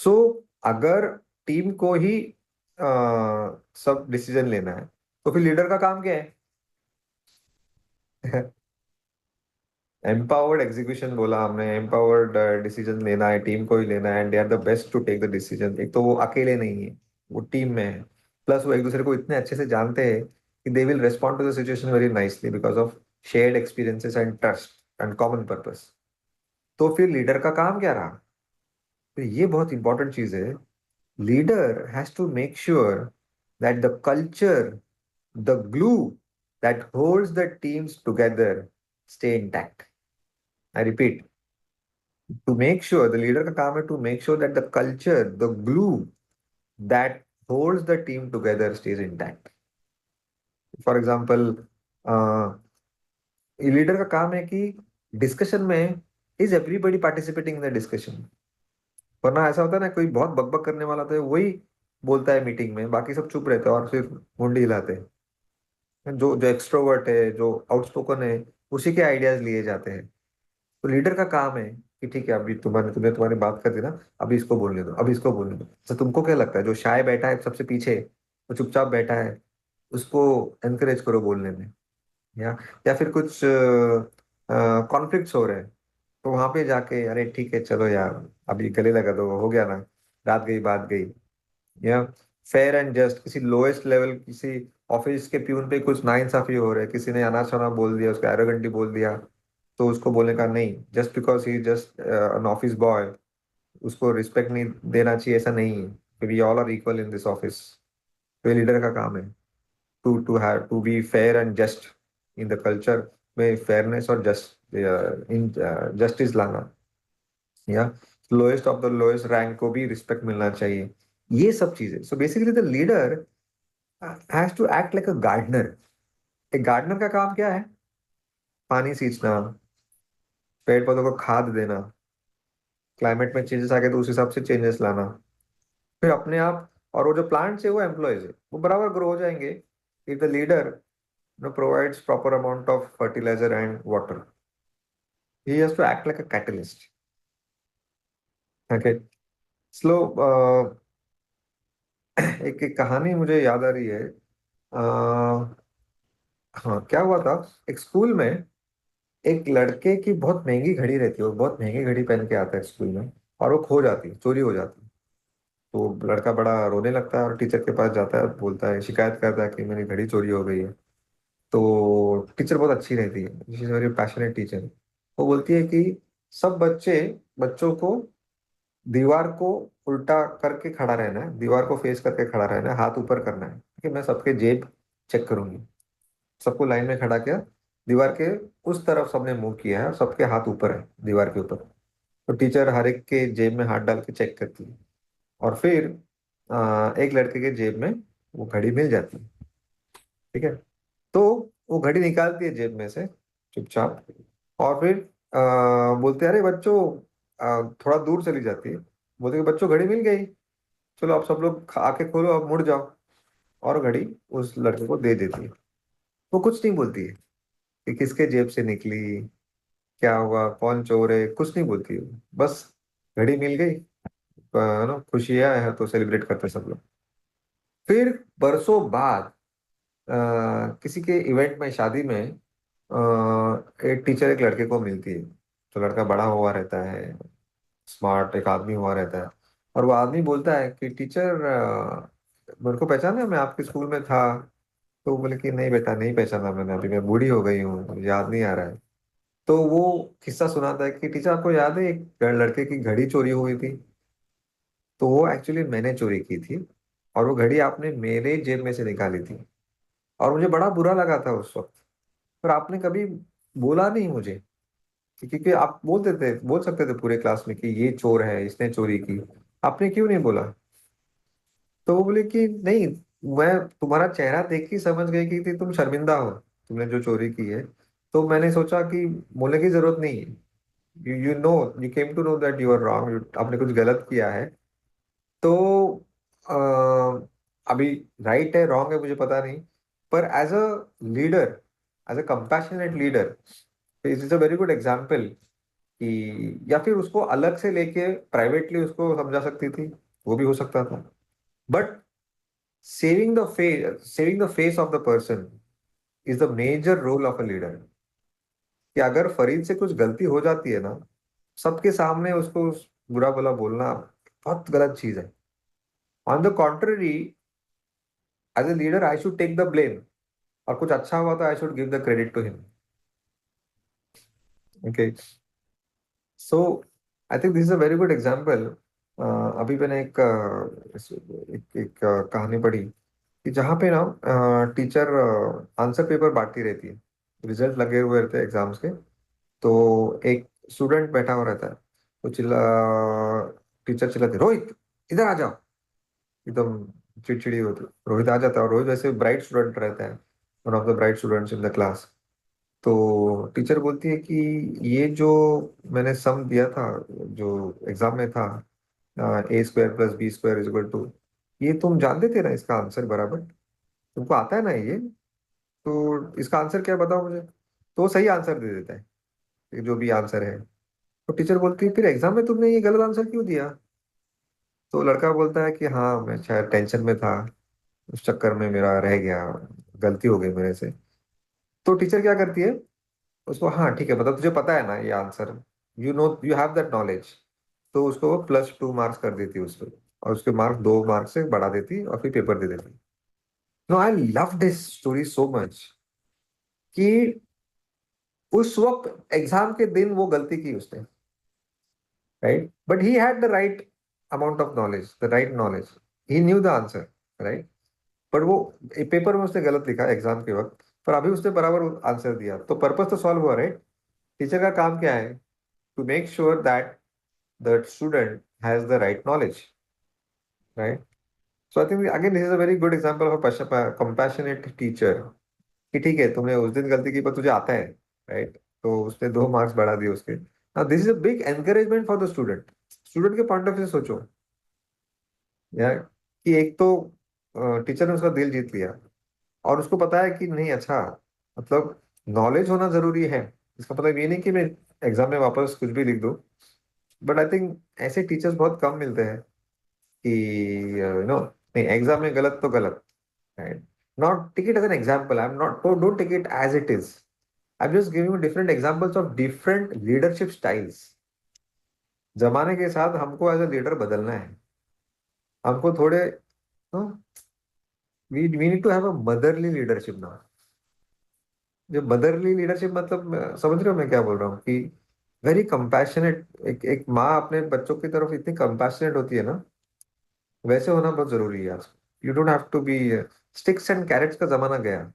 सो अगर टीम को ही सब डिसीजन लेना है तो फिर लीडर का काम क्या है? एम्पावर्ड एग्जीक्यूशन बोला हमने, एम्पावर्ड डिसीजन लेना है, टीम को ही लेना है, and they are the best to take the decision. एक तो वो अकेले नहीं है, वो टीम में है, प्लस वो एक दूसरे को इतने अच्छे से जानते हैं कि they will respond to the situation very nicely because of shared experiences and trust and common purpose. तो फिर लीडर का काम क्या रहा? तो ये बहुत इंपॉर्टेंट चीज है। Leader has to make sure that the culture, the glue that holds the teams together stay intact. I repeat, to make sure, the leader का काम है to make sure that the culture, the glue that holds the team together stays intact. For example, leader का काम है कि discussion में is everybody participating in the discussion. वरना ऐसा होता है ना, कोई बहुत बकबक करने वाला तो वही बोलता है मीटिंग में, बाकी सब चुप रहते हैं और सिर्फ मुंडी हिलाते हैं। जो जो एक्सट्रोवर्ट है, जो आउटस्पोकन है, उसी के आइडियाज लिए जाते हैं। तो लीडर का काम है कि ठीक है, अभी तुम्हारे तुमने तुम्हारी बात कर दी ना, अभी इसको बोलने दो, अभी इसको बोलने दो। तो तुमको क्या लगता है, जो शाय बैठा है सबसे पीछे, वो चुपचाप बैठा है, उसको एनकरेज करो बोलने में। या या फिर कुछ कॉन्फ्लिक्ट्स हो रहे हैं, तो वहां पे जाके अरे ठीक है चलो यार, अभी गले लगा दो, हो गया ना, रात गई बात गई। या फेयर एंड जस्ट, किसी लोएस्ट लेवल, किसी ऑफिस के प्यून पे कुछ नाइंसाफी हो रहा है, किसी ने अनाप शनाप बोल दिया, उसको एरोगेंटली बोल दिया, तो उसको बोलने का नहीं, just because he just an office boy, उसको रिस्पेक्ट नहीं देना चाहिए, ऐसा नहीं है। We all are equal in this office. तो ये लीडर का काम है to have to be fair and just in the culture, में फेयरनेस और जस्ट इन जस्टिस लाना। या lowest of the lowest rank को भी रिस्पेक्ट मिलना चाहिए। ये सब चीजें, so basically the leader has to act like a gardener. एक गार्डनर का काम क्या है? पानी सींचना, पेड़ पौधों को खाद देना, क्लाइमेट में चेंजेस आ गए तो उस हिसाब से चेंजेस लाना, फिर अपने आप। और वो जो प्लांट्स है, वो एम्प्लॉयज है, वो बराबर ग्रो हो जाएंगे if the leader no provides proper amount of fertiliser and water. He has to act like a catalyst. Okay, slow. एक कहानी मुझे याद आ रही है। हाँ, क्या हुआ था, एक स्कूल में एक लड़के की बहुत महंगी घड़ी रहती है, वो बहुत महंगी घड़ी पहन के आता है स्कूल में, और वो खो जाती है, चोरी हो जाती है। तो लड़का बड़ा रोने लगता है और टीचर के पास जाता है, बोलता है, शिकायत करता है कि मेरी घड़ी चोरी हो गई है। तो टीचर बहुत अच्छी रहती है, she is very passionate teacher. वो बोलती है कि सब बच्चों को दीवार को उल्टा करके खड़ा रहना है, दीवार को फेस करके खड़ा रहना है, हाथ ऊपर करना है, कि मैं सबके जेब चेक करूंगी। सबको लाइन में खड़ा किया, दीवार के उस तरफ सबने मुंह किया है और सबके हाथ ऊपर है दीवार के ऊपर। तो टीचर हर एक के जेब में हाथ डाल के चेक करती है, और फिर एक लड़के के जेब में वो घड़ी मिल जाती है। ठीक है, तो वो घड़ी निकालती है जेब में से चुपचाप, और फिर बोलते हैं, अरे बच्चों, थोड़ा दूर चली जाती है, बोलते हैं, बच्चों घड़ी मिल गई, चलो आप सब लोग आके खोलो, अब मुड़ जाओ। और घड़ी उस लड़के को दे देती है। वो कुछ नहीं बोलती है कि किसके जेब से निकली, क्या हुआ, कौन चोर है, कुछ नहीं बोलती है। बस घड़ी मिल गई, ना खुशियां है तो सेलिब्रेट करते हैं सब लोग। फिर बरसों बाद किसी के इवेंट में, शादी में, एक टीचर एक लड़के को मिलती है। तो लड़का बड़ा हुआ रहता है, स्मार्ट एक आदमी हुआ रहता है। और वो आदमी बोलता है कि टीचर, मेरे को पहचाना है, मैं आपके स्कूल में था। तो वो बोले कि नहीं बेटा, नहीं पहचाना मैंने, अभी मैं बूढ़ी हो गई हूँ, मुझे याद नहीं आ रहा है। तो वो किस्सा सुनाता है कि टीचर आपको याद है, एक लड़के की घड़ी चोरी हुई थी, तो वो एक्चुअली मैंने चोरी की थी, और वो घड़ी आपने मेरे जेब में से निकाली थी, और मुझे बड़ा बुरा लगा था उस वक्त। पर आपने कभी बोला नहीं मुझे, क्योंकि आप बोल सकते थे पूरे क्लास में कि ये चोर है, इसने चोरी की। आपने क्यों नहीं बोला? तो वो बोले कि नहीं, मैं तुम्हारा चेहरा देख के समझ गई कि तुम शर्मिंदा हो, तुमने जो चोरी की है। तो मैंने सोचा कि बोलने की जरूरत नहीं है। You know, you came to know that you are wrong, आपने कुछ गलत किया है। तो अ, अभी राइट है रॉन्ग है मुझे पता नहीं, पर as a leader, as a compassionate leader, it is a very good example कि या फिर उसको अलग से लेके प्राइवेटली उसको समझा सकती थी, वो भी हो सकता था। But saving the face of the person is the major role of a leader. कि अगर फरीद से कुछ गलती हो जाती है ना, सबके सामने उसको बुरा भला बोलना बहुत गलत चीज है। On the contrary, as a leader I should take the blame, और कुछ अच्छा हुआ तो I should give the credit to him. Okay, so I think this is a very good example. अभी मैंने एक कहानी पढ़ी कि जहाँ पे ना टीचर आंसर पेपर बांटती रहती है, रिजल्ट लगे हुए रहते हैं एग्जाम्स के। तो एक स्टूडेंट बैठा हुआ रहता है, तो टीचर चिल्लाती, रोहित इधर आ जाओ। एकदम चिड़चिड़ी होती, रोहित आ जाता है, और रोहित वैसे ब्राइट स्टूडेंट रहता है, one of the bright students in the class. तो टीचर बोलती है कि ये जो मैंने सम दिया था, जो एग्जाम में था, a² + b² = ये तुम जानते थे ना इसका आंसर बराबर, तुमको आता है ना ये, तो इसका आंसर क्या है बताओ मुझे। तो वो सही आंसर दे देता है, ये जो भी आंसर है। तो टीचर बोलती है फिर एग्जाम में तुमने ये गलत आंसर क्यों दिया। तो लड़का बोलता है कि हाँ मैं शायद टेंशन में था, उस चक्कर में मेरा रह गया, गलती हो गई मेरे से। तो टीचर क्या करती है, उसको, हाँ ठीक है, मतलब तुझे पता है ना ये answer, you have that knowledge. तो उसको वो +2 मार्क्स कर देती है उसको, और उसके मार्क्स 2 मार्क्स से बढ़ा देती और फिर पेपर दे देती। No, I love this story so much कि उस वक्त एग्जाम के दिन वो गलती की उसने, right, but he had the right amount of knowledge, the right knowledge, he new the answer, right. But वो पेपर में उसने गलत लिखा एग्जाम के वक्त, पर अभी उसने बराबर आंसर दिया, तो पर्पस तो सॉल्व हुआ, राइट। टीचर का काम क्या है, to make sure that the student has the right knowledge, right. So I think again this is a very good example of compassionate teacher. कि ठीक है तुमने उस दिन गलती की पर तुझे आता है, राइट, तो उसने 2 मार्क्स बढ़ा दिए उसके। Now this is a big encouragement for the student. Student के पॉइंट ऑफ व्यू से सोचो यार, कि एक तो टीचर ने उसका दिल जीत लिया, और उसको पता है कि नहीं, अच्छा, मतलब नॉलेज होना जरूरी है। इसका मतलब ये नहीं कि मैं एग्जाम में वापस कुछ भी लिख दूं। बट आई थिंक ऐसे टीचर्स बहुत कम मिलते हैं कि नहीं, एग्जाम में गलत तो गलत, right. Not take it as an example, I am not, don't take it as it is. I'm just giving you different examples of different leadership styles। जमाने के साथ हमको एज अ लीडर बदलना है। हमको थोड़े, we need to have a motherly leadership now. जो motherly leadership मतलब, समझ रहे हो मैं क्या बोल रहा हूँ, कि वेरी कंपैशनेट, एक माँ अपने बच्चों की तरफ इतनी कंपैशनेट होती है ना, वैसे होना बहुत जरूरी है आज। You don't have to be, sticks and carrots का जमाना गया,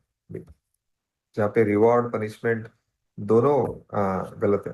जहाँ पे रिवॉर्ड पनिशमेंट दोनों गलत है।